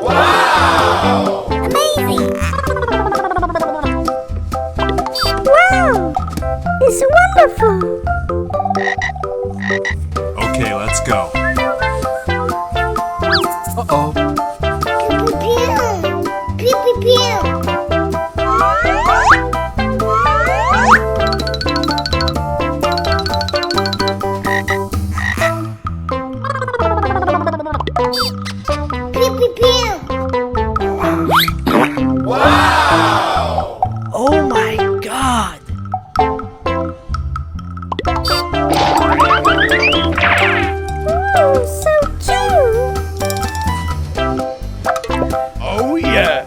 Wow! Amazing! Wow! It's wonderful! Okay, let's go. Uh-oh. Pew, pew, pew. Wow! Oh my God! Oh, so cute! Oh yeah!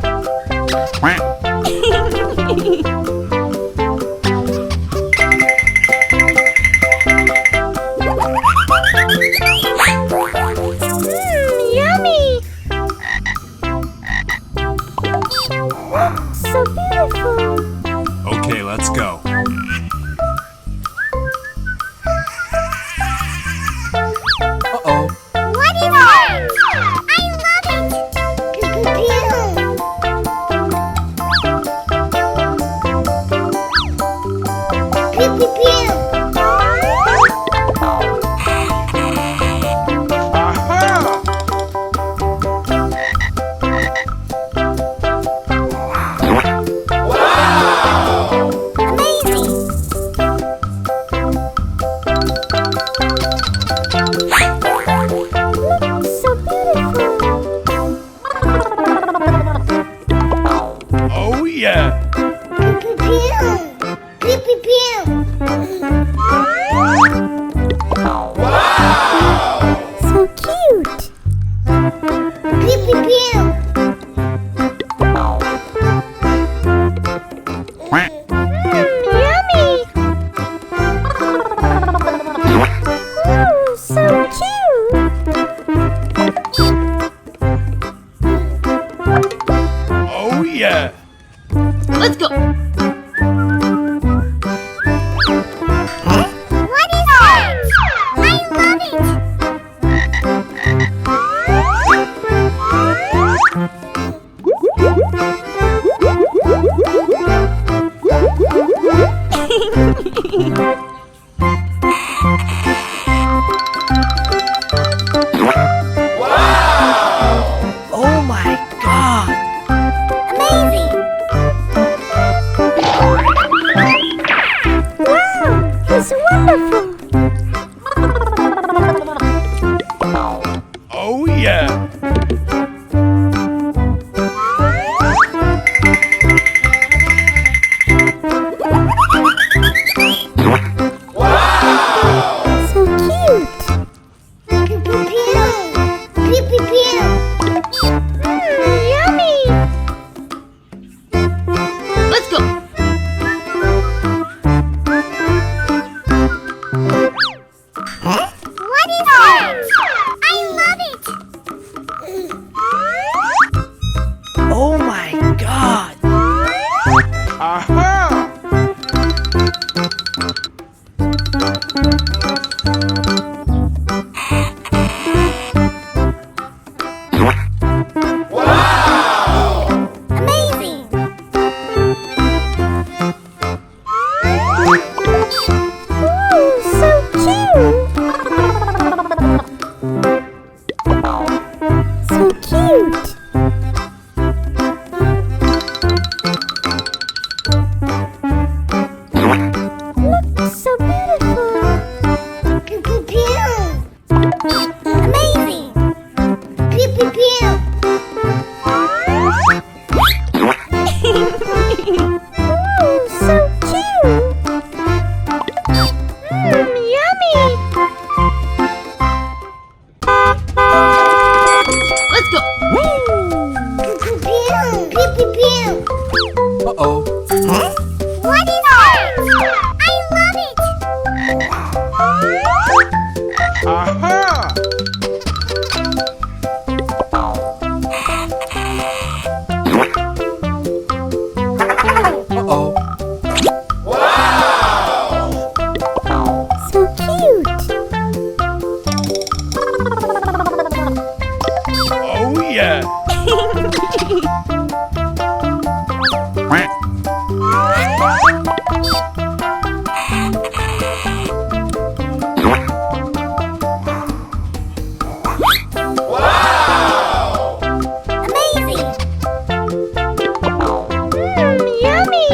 Yummy! So beautiful! Okay, let's go. Uh-oh. What is that? I love it! Pew, pew, pew. Pew, pew, pew. Wow! Amazing! Look, so beautiful! Oh yeah! Pew, pew, pew. Pew, pew, pew. Wow! So cute! Pew, pew, pew. Yummy! Oh, so cute! Oh yeah! Let's go! What is that? I love it! Wow! Oh my God! Amazing! Wow, it's wonderful! Oh yeah! Wow! So cute! Pew, pew, pew. Pew, pew, pew. Yummy! Let's go! What is that? I love it! Oh my God! Aha! Wow! Amazing! Ooh, so cute! So cute! Look, so beautiful! Pew, pew, pew. Amazing! Pew, pew, pew. Ooh, so cute! Yummy! Let's go! Pew, pew, pew. Pew, pew, pew. Uh-oh. What is that? I love it! Aha! Uh-oh. Wow! So cute! Amazing! Yummy!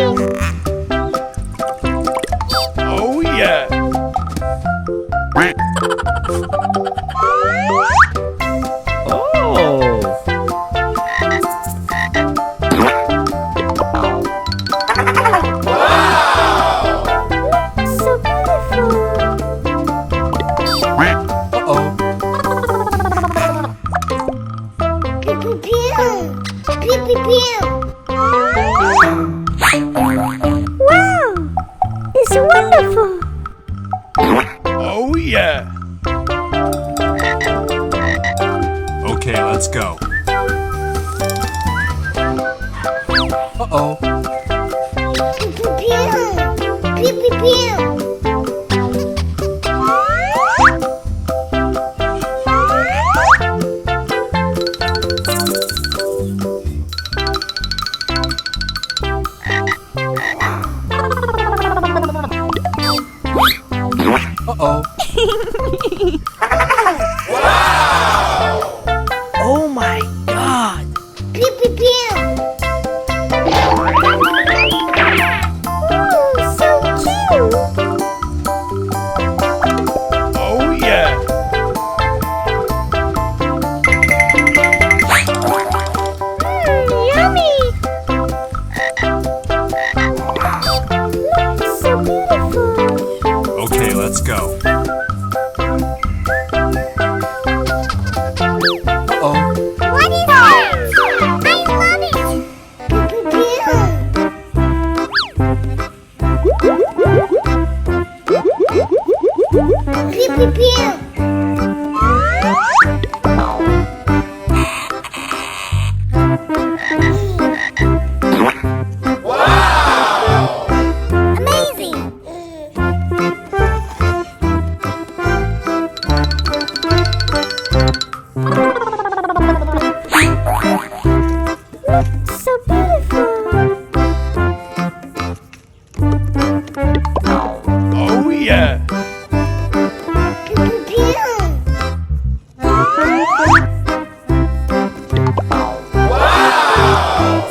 Oh yeah. So beautiful! Pew, pew, pew, pew, pew. Wow! It's wonderful! Oh yeah. Okay, let's go. Uh-oh. Pew, pew, pew, pew, pew. Uh-oh. Oh my god! Pew, pew, pew. Oh, so cute! Oh yeah. Yummy! So beautiful! Okay, let's go. Uh-oh. What is that? I love it! Pew, pew, pew. Amazing! So beautiful! Oh yeah. Pew, pew, pew.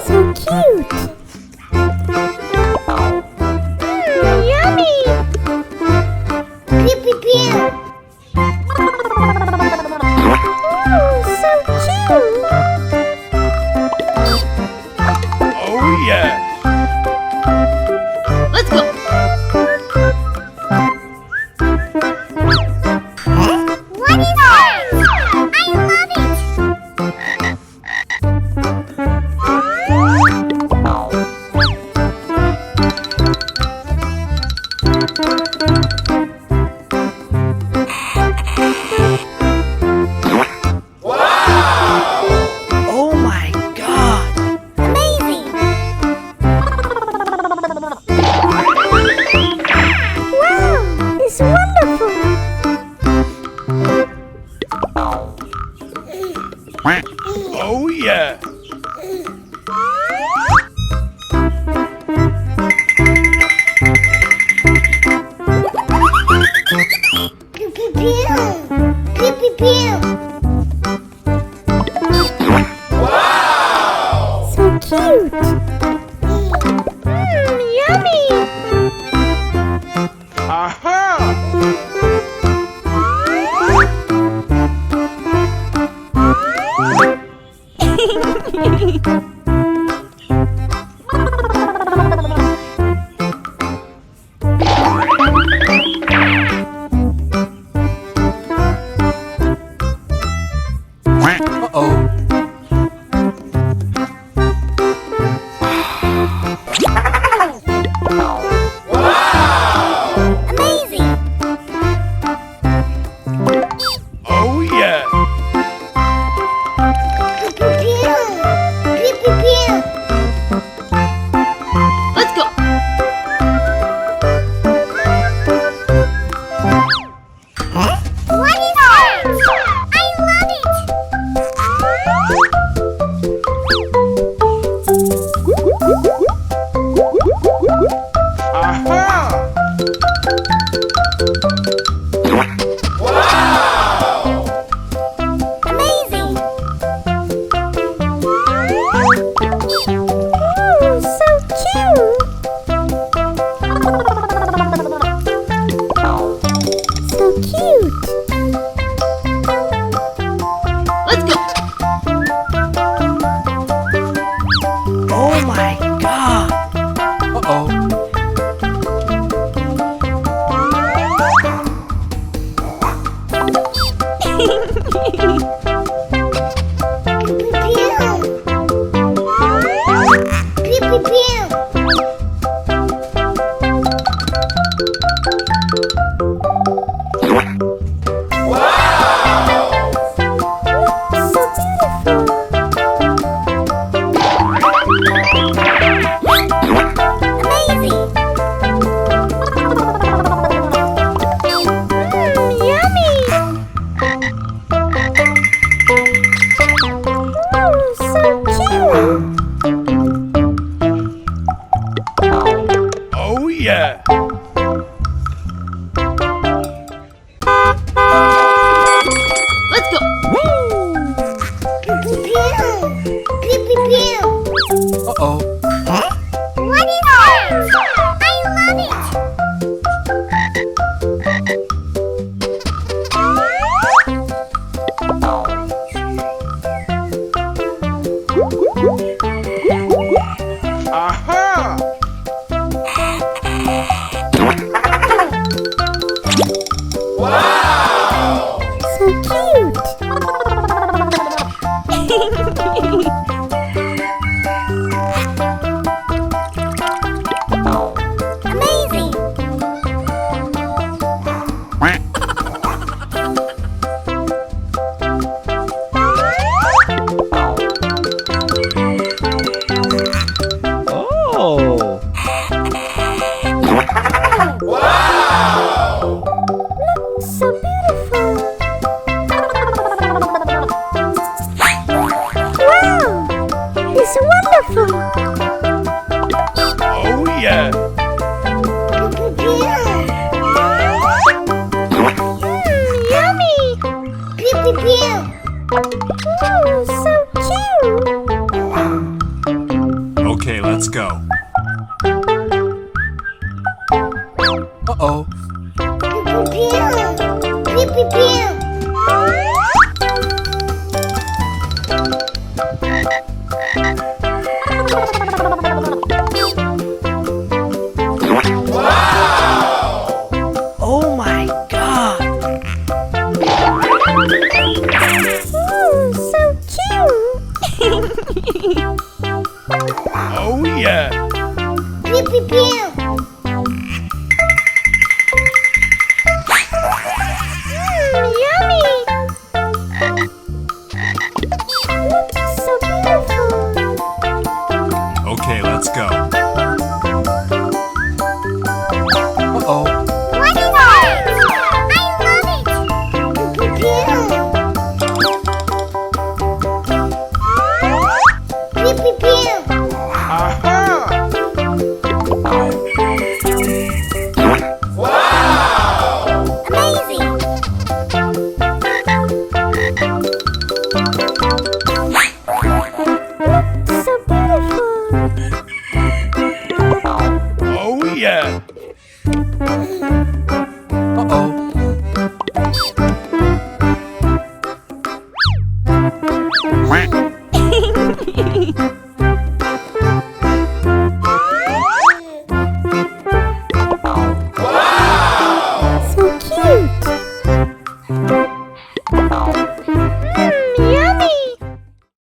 So cute! Yummy! Pew, pew, pew. Oh, so cute! Oh yeah. Let's go! What is that? I love it! Oh my god! Amazing! Wow! It's wonderful! Oh yeah. Pew, pew, pew! Pew, pew, pew! So cute! Yummy! Aha. Uh-oh. cute. Let's go. Oh my god. Uh-oh. Pew, pew, pew. Amazing. Yummy. Oh, so cute. Oh yeah. Let's go. Pew, pew, pew, pew. Uh-oh. What is that? I love it. Aha! So cute. Amazing. Oh. So beautiful. Wow. It's wonderful. Oh yeah. Yummy. Pew, pew, pew. Oh, so cute. Okay, let's go. Uh-oh. Pew, pew, pew. Oh my god. Oh, so cute. Oh yeah. Pew, pew, pew. Yummy. So beautiful. Okay, let's go. Uh-oh. What is that? I love it. Pew, pew, pew. Aha! Amazing. So beautiful. Oh yeah. Uh-oh.